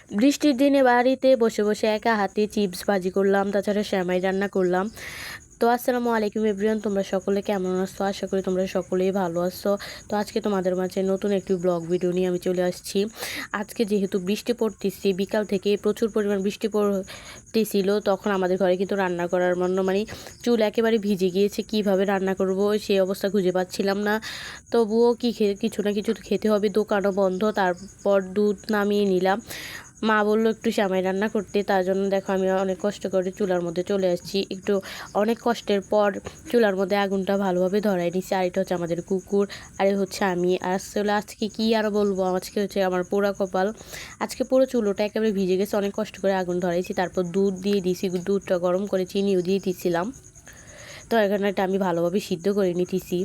বৃষ্টির দিনে বাড়িতে বসে বসে একা হাতে চিপস ভাজি করলাম, তাছাড়া সেমাই রান্না করলাম। তো আসসালামু আলাইকুম এভরিওয়ান, তোমরা সকলে কেমন আছো? আশা করি তোমরা সকলেই ভালো আছো। তো আজকে তোমাদের মাঝে নতুন একটি ব্লগ ভিডিও নিয়ে আমি চলে আসছি। আজকে যেহেতু বৃষ্টি পড়তেছি, বিকাল থেকে প্রচুর পরিমাণ বৃষ্টি পড়তেছিল, তখন আমাদের ঘরে কিন্তু রান্না করার মানে চুল একেবারে ভিজে গিয়েছে। কিভাবে রান্না করব সেই অবস্থা খুঁজে পাচ্ছিলাম না। তবুও কিছু না কিছু খেতে হবে, দোকানও বন্ধ। তারপর দুধ নামিয়ে নিলাম। মা বললো একটু সেমাই রান্না করতে, তার জন্য দেখো আমি অনেক কষ্ট করে চুলার মধ্যে চলে আসছি। অনেক কষ্টের পর চুলার মধ্যে আগুনটা ভালোভাবে ধরাই নিচ্ছি। আর এটা হচ্ছে আমাদের কুকুর, আর হচ্ছে আমি। আর আসলে আজকে কি আর বলবো, আজকে হচ্ছে আমার পোড়া কপাল। আজকে পুরো চুলোটা একেবারে ভিজে গেছে। অনেক কষ্ট করে আগুন ধরাইছি, তারপর দুধ দিয়ে দিয়েছি, দুধটা গরম করে চিনিও দিয়ে দিয়েছিলাম। তো এখানে এটা আমি ভালোভাবে সিদ্ধ করে নিতেছি।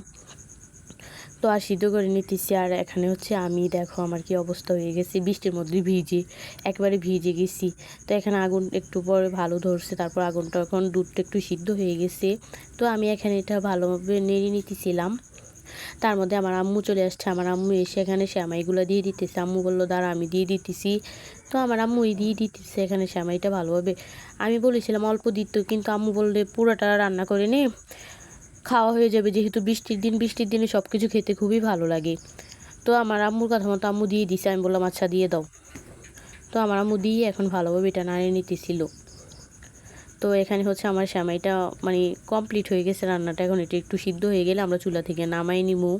তো আর সিদ্ধ করে নিতেছি। আর এখানে হচ্ছে আমি দেখো আমার কি অবস্থা হয়ে গেছে, বৃষ্টির মধ্যে একেবারে ভিজে গেছি। তো এখানে আগুন একটু পরে ভালো ধরছে, তারপর আগুনটা এখন দুধটা একটু সিদ্ধ হয়ে গেছে। তো আমি এখানে এটা ভালোভাবে নেড়ে নিতেছিলাম। তার মধ্যে আমার আম্মু চলে আসছে। আমার আম্মু এসে এখানে সেমাইগুলো দিয়ে দিতেছে। আম্মু বললো দাঁড়া আমি দিয়ে দিতেছি। তো আমার আম্মুই দিয়ে দিতেছে এখানে সেমাইটা ভালোভাবে। আমি বলেছিলাম অল্প দিত, কিন্তু আম্মু বললে পুরোটা রান্না করে নে, খাওয়া হয়ে যাবে, যেহেতু বৃষ্টির দিনে সব কিছু খেতে খুবই ভালো লাগে। তো আমার আম্মুর কথা মতো আম্মু দিয়ে দিছে। আমি বললাম আচ্ছা দিয়ে দাও। তো আমার আম্মু দিয়ে এখন ভালোভাবে এটা নাড়িয়ে নিতেছিল। তো এখানে হচ্ছে আমার সেমাইটা কমপ্লিট হয়ে গেছে রান্নাটা। এখন এটা একটু সিদ্ধ হয়ে গেলে আমরা চুলা থেকে নামাই নিবো।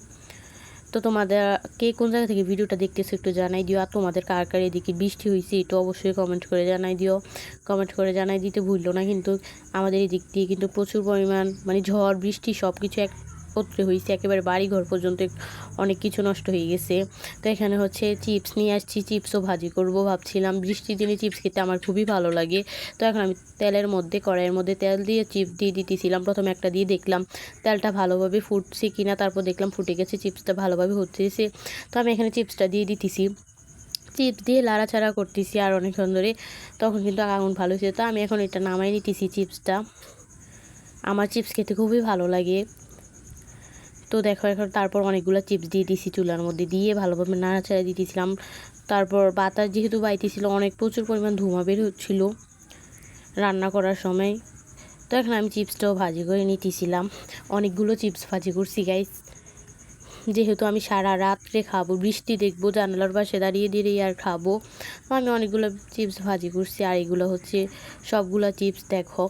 তো তোমাদের কে কোন জায়গা থেকে ভিডিওটা দেখতেছো একটু জানাই দিও। আর তোমাদের কার কার এদিকে বৃষ্টি হয়েছে একটু অবশ্যই কমেন্ট করে জানাই দিও। কমেন্ট করে জানাই দিতে ভুললো না কিন্তু। আমাদের এই দিক দিয়ে কিন্তু প্রচুর পরিমাণ ঝড় বৃষ্টি সব কিছু একত্রে হয়েছে, একেবারে বাড়িঘর পর্যন্ত অনেক কিছু নষ্ট হয়ে গেছে। তো এখানে হচ্ছে চিপস নিয়ে আসছি, চিপসও ভাজি করব ভাবছিলাম। বৃষ্টির দিনে চিপস খেতে আমার খুবই ভালো লাগে। তো এখন আমি কড়াইয়ের মধ্যে তেল দিয়ে চিপস দিয়ে দিতেছিলাম। প্রথমে একটা দিয়ে দেখলাম তেলটা ভালোভাবে ফুটছে কিনা, তারপর দেখলাম ফুটে গেছে, চিপসটা ভালোভাবে হচ্ছে। তো আমি এখানে চিপসটা দিয়ে দিতেছি, চিপস দিয়ে লাড়াচাড়া করতেছি আর অনেকক্ষণ ধরে। তখন কিন্তু আগুন ভালো হয়েছে। তো আমি এখন এটা নামাই নিতেছি চিপসটা। আমার চিপস খেতে খুবই ভালো লাগে। তো দেখো এখন তারপর অনেকগুলো চিপস দিয়ে দিছি চুলার মধ্যে, দিয়ে ভালোভাবে নাড়াচাড়া দিতেছিলাম। তারপর বাতাস যেহেতু বাইতেছিল, প্রচুর পরিমাণ ধোঁয়া বের হচ্ছিল রান্না করার সময়। তো এখন আমি চিপসটাও ভাজি করে নিতেছিলাম। অনেকগুলো চিপস ভাজি করছি গাইস, যেহেতু আমি সারা রাত্রে খাবো, বৃষ্টি দেখবো, জানালার পাশে দাঁড়িয়ে আর খাবো। আমি অনেকগুলো চিপস ভাজি করছি। আর এগুলো হচ্ছে সবগুলো চিপস দেখো।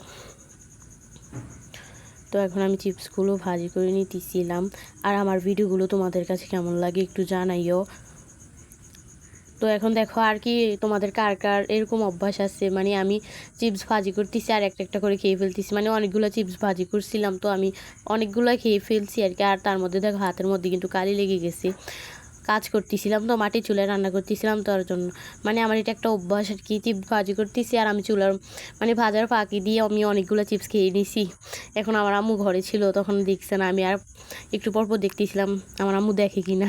তো এখন আমি চিপসগুলো ভাজি করে নিতেছিলাম। আর আমার ভিডিওগুলো তোমাদের কাছে কেমন লাগে একটু জানাইও। তো এখন দেখো আর কি তোমাদের কার কার এরকম অভ্যাস আছে, আমি চিপস ভাজি করতেছি আর একটা একটা করে খেয়ে ফেলতেছি। অনেকগুলো চিপস ভাজি করছিলাম, তো আমি অনেকগুলো খেয়ে ফেলছি আর কি। আর তার মধ্যে দেখো হাতের মধ্যে কিন্তু কালি লেগে গেছে। কাজ করতেছিলাম তো, মাটির চুলায় রান্না করতেছিলাম, তার জন্য আমার এটা একটা অভ্যাস আর কি। চিপস ভাজি করতেছি আর আমি চুলার ভাজার ফাঁকি দিয়ে আমি অনেকগুলো চিপস খেয়ে নিছি। এখন আমার আম্মু ঘরে ছিল, তখন দেখছে না, আমি আর একটু পরপর দেখতেছিলাম আমার আম্মু দেখে কি না।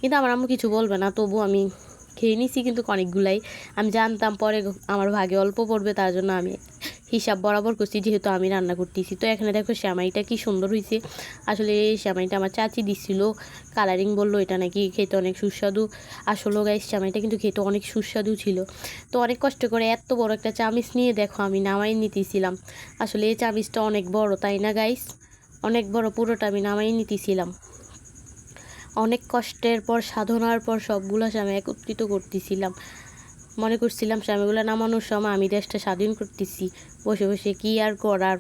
কিন্তু আমার আম্মু কিছু বলবে না, তবু আমি খেয়ে নিছি কিন্তু অনেকগুলাই। আমি জানতাম পরে আমার ভাগে অল্প পড়বে, তার জন্য আমি হিসাব বরাবর করছি, যেহেতু আমি রান্না করতেছি। তো এখানে দেখো সেমাইটা কি সুন্দর হয়েছে। আসলে এই সেমাইটা আমার চাচি দিছিল, কালারিং বললো এটা নাকি খেতে অনেক সুস্বাদু। আসলে গাইস সেমাইটা কিন্তু খেতে অনেক সুস্বাদু ছিল। তো অনেক কষ্ট করে এত বড় একটা চামিচ নিয়ে দেখো আমি নামাই নিতেছিলাম। আসলে এই চামিচটা অনেক বড়, তাই না গাইস? অনেক বড়, পুরোটা আমি নামাই নিতেছিলাম। অনেক কষ্টের পর, সাধনার পর সবগুলো আমি একত্রিত করতেছিলাম। মনে করছিলাম স্বামীগুলো নামানোর সময় আমি দেশটা স্বাধীন করতেছি বসে বসে, কি আর করার।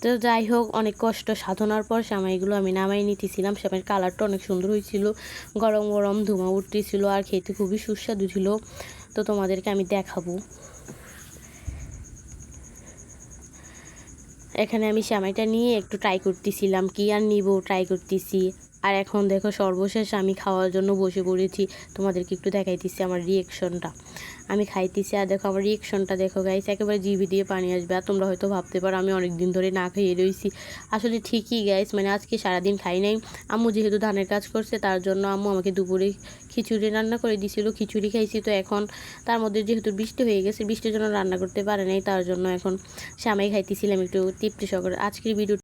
তো যাই হোক, অনেক কষ্ট সাধনার পর সেমাইগুলো আমি নামাই নিতেছিলাম। সেমাইয়ের কালারটা অনেক সুন্দর হয়েছিল, গরম গরম ধোঁয়া উঠতেছিল আর খেতে খুবই সুস্বাদু ছিল। তো তোমাদেরকে আমি দেখাবো। এখানে আমি সেমাইটা নিয়ে একটু ট্রাই করতেছিলাম, কি আর নিব, ট্রাই করতেছি। আর এখন দেখো সর্বশেষ আমি খাওয়ার জন্য বসে পড়েছি। তোমাদেরকে একটু দেখাইতেছি আমার রিয়েকশনটা। আমি খাইতেছি আর দেখো আমার রিয়েকশনটা দেখো গাইস, একেবারে জিভে দিয়ে পানি আসবে। আর তোমরা হয়তো ভাবতে পারো আমি অনেক দিন ধরে না খেয়ে রয়েছি। আসলে ঠিকই গাইস, আজকে সারাদিন খাই নাই। আম্মু যেহেতু ধানের কাজ করছে, তার জন্য আম্মু আমাকে দুপুরে খিচুড়ি রান্না করে দিয়েছিল, খিচুড়ি খাইছি। তো এখন তার মধ্যে যেহেতু বৃষ্টি হয়ে গেছে, বৃষ্টির জন্য রান্না করতে পারে নাই, তার জন্য এখন সেমাই খাইতেছিলাম একটু তৃপ্তি সহকারে। আজকের ভিডিও